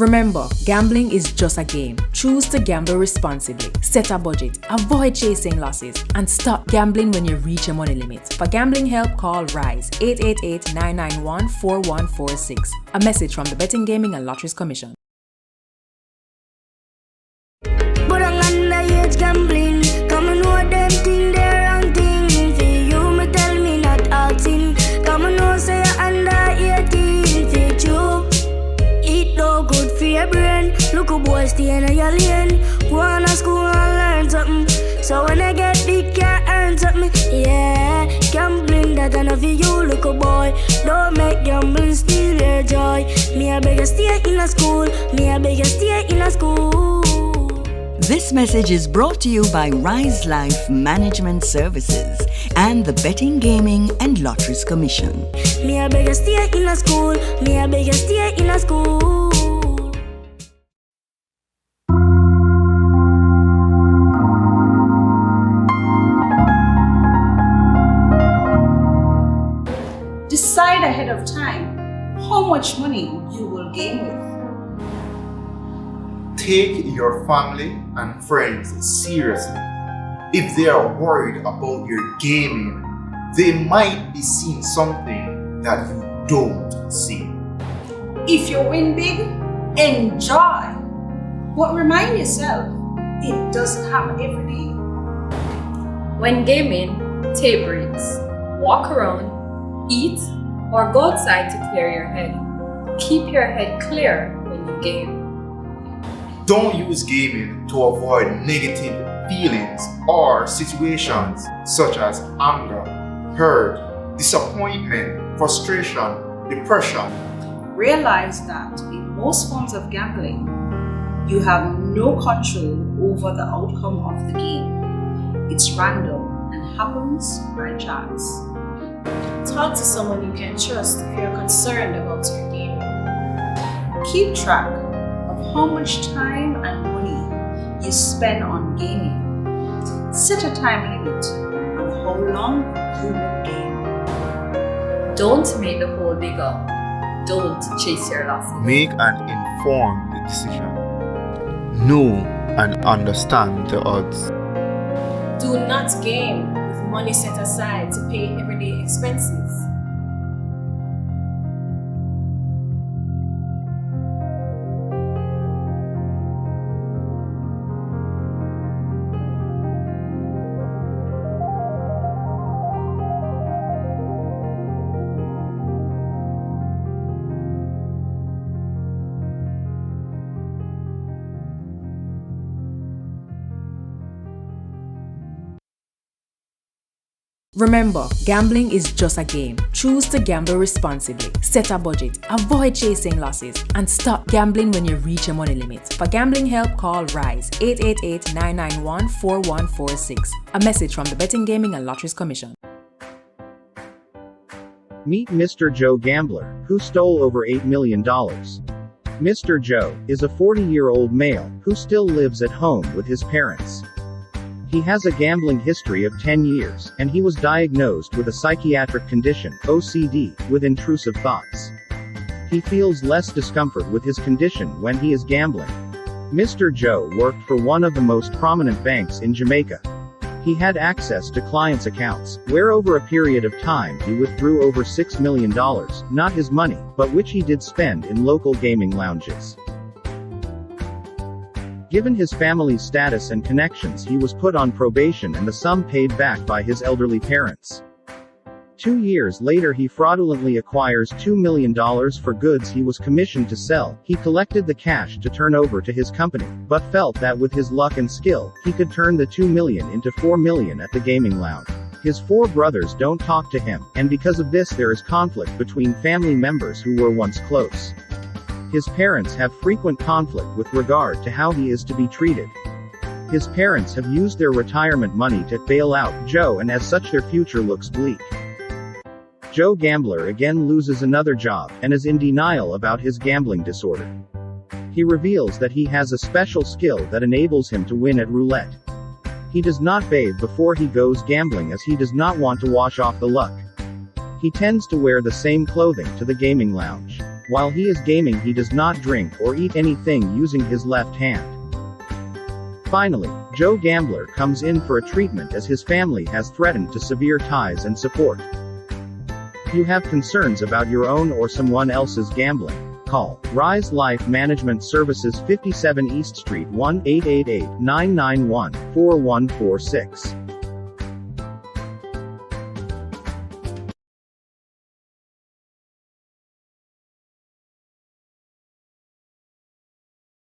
Remember, gambling is just a game. Choose to gamble responsibly. Set a budget, avoid chasing losses, and stop gambling when you reach your money limit. For gambling help, call RISE 888-991-4146. A message from the Betting, Gaming and Lotteries Commission. But I'm underage gambling. Come and know them thing, they're wrong thing. For you, me tell me not acting. Come and know say you're under 18. For you, eat no good for your brain. Look a boy stay in your lane. Go on to school and learn something. So when I get big, can't earn something. Yeah, gambling that enough for you, look a boy. Don't make gambling steal your joy. Me a beg you stay in a school. Me a beg you stay in a school. This message is brought to you by Rise Life Management Services and the Betting, Gaming and Lotteries Commission. Me a beg you stay in a school. Me a beg you stay in a school. Decide ahead of time how much money you will gain with. Take your family and friends seriously. If they are worried about your gaming, they might be seeing something that you don't see. If you win big, enjoy. But remind yourself, it doesn't happen every day. When gaming, take breaks. Walk around, eat, or go outside to clear your head. Keep your head clear when you game. Don't use gaming to avoid negative feelings or situations such as anger, hurt, disappointment, frustration, depression. Realize that in most forms of gambling, you have no control over the outcome of the game. It's random and happens by chance. Talk to someone you can trust if you're concerned about your game. Keep track of how much time and money you spend on gaming. Set a time limit on how long you will game. Don't make the hole bigger. Don't chase your losses. Make an informed decision. Know and understand the odds. Do not game with money set aside to pay everyday expenses. Remember, gambling is just a game. Choose to gamble responsibly. Set a budget, avoid chasing losses, and stop gambling when you reach your money limit. For gambling help, call RISE 888-991-4146. A message from the Betting, Gaming and Lotteries Commission. Meet Mr. Joe Gambler, who stole over $8 million. Mr. Joe is a 40-year-old male who still lives at home with his parents. He has a gambling history of 10 years, and he was diagnosed with a psychiatric condition, OCD, with intrusive thoughts. He feels less discomfort with his condition when he is gambling. Mr. Joe worked for one of the most prominent banks in Jamaica. He had access to clients' accounts, where over a period of time he withdrew over $6 million, not his money, but which he did spend in local gaming lounges. Given his family's status and connections, he was put on probation and the sum paid back by his elderly parents. 2 years later, he fraudulently acquires $2 million for goods he was commissioned to sell. He collected the cash to turn over to his company, but felt that with his luck and skill, he could turn the $2 million into $4 million at the gaming lounge. His 4 brothers don't talk to him, and because of this there is conflict between family members who were once close. His parents have frequent conflict with regard to how he is to be treated. His parents have used their retirement money to bail out Joe, and as such their future looks bleak. Joe Gambler again loses another job, and is in denial about his gambling disorder. He reveals that he has a special skill that enables him to win at roulette. He does not bathe before he goes gambling as he does not want to wash off the luck. He tends to wear the same clothing to the gaming lounge. While he is gaming, he does not drink or eat anything using his left hand. Finally, Joe Gambler comes in for a treatment as his family has threatened to sever ties and support. If you have concerns about your own or someone else's gambling, call Rise Life Management Services, 57 East Street, 1-888-991-4146.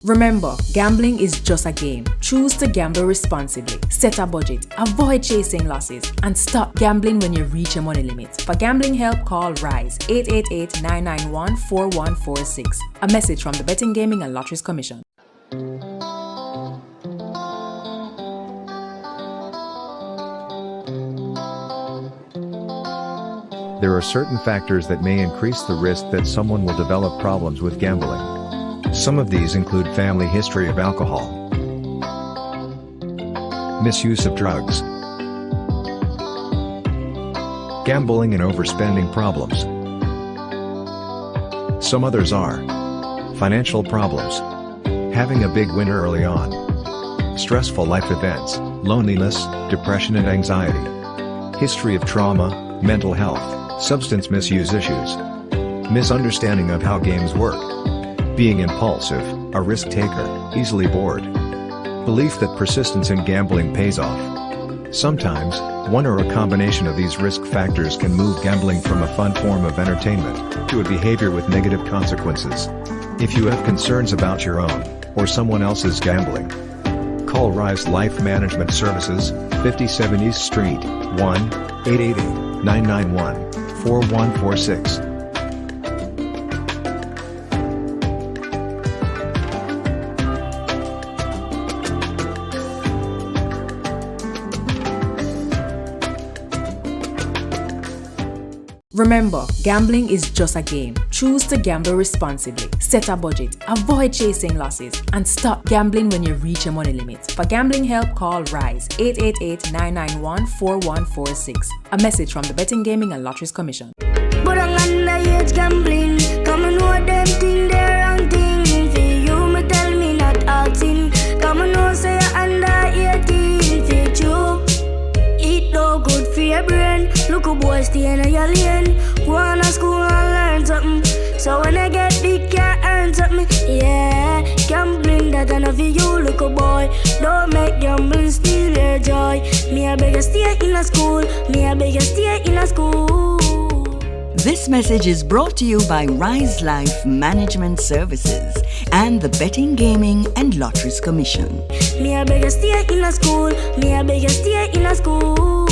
Remember, gambling is just a game. Choose to gamble responsibly. Set a budget, avoid chasing losses, and stop gambling when you reach your money limit. For gambling help, call RISE 888-991-4146. A message from the Betting, Gaming and Lotteries Commission. There are certain factors that may increase the risk that someone will develop problems with gambling. Some of these include family history of alcohol, misuse of drugs, gambling and overspending problems. Some others are financial problems, having a big win early on, stressful life events, loneliness, depression and anxiety, history of trauma, mental health, substance misuse issues, misunderstanding of how games work, being impulsive, a risk taker, easily bored, belief that persistence in gambling pays off. Sometimes, one or a combination of these risk factors can move gambling from a fun form of entertainment to a behavior with negative consequences. If you have concerns about your own or someone else's gambling, call Rise Life Management Services, 57 East Street, 1-888-991-4146. Remember, gambling is just a game. Choose to gamble responsibly. Set a budget, avoid chasing losses, and stop gambling when you reach your money limit. For gambling help, call RISE 888-991-4146. A message from the Betting, Gaming and Lotteries Commission. But I'm underage gambling. Come and know them thing, they wrong thing. For you, me tell me not acting. Come and know say you're under 18. For you, eat no good for your brain. Look a boy stay in your lane. Go on to school and learn something. So when I get big, can earn something. Yeah, gambling that enough for you. Look a boy, don't make gambling steal your joy. Me a beg you stay in a school. Me a beg you stay in a school. This message is brought to you by Rise Life Management Services and the Betting, Gaming and Lotteries Commission. Me a beg you stay in a school. Me a beg you stay in a school.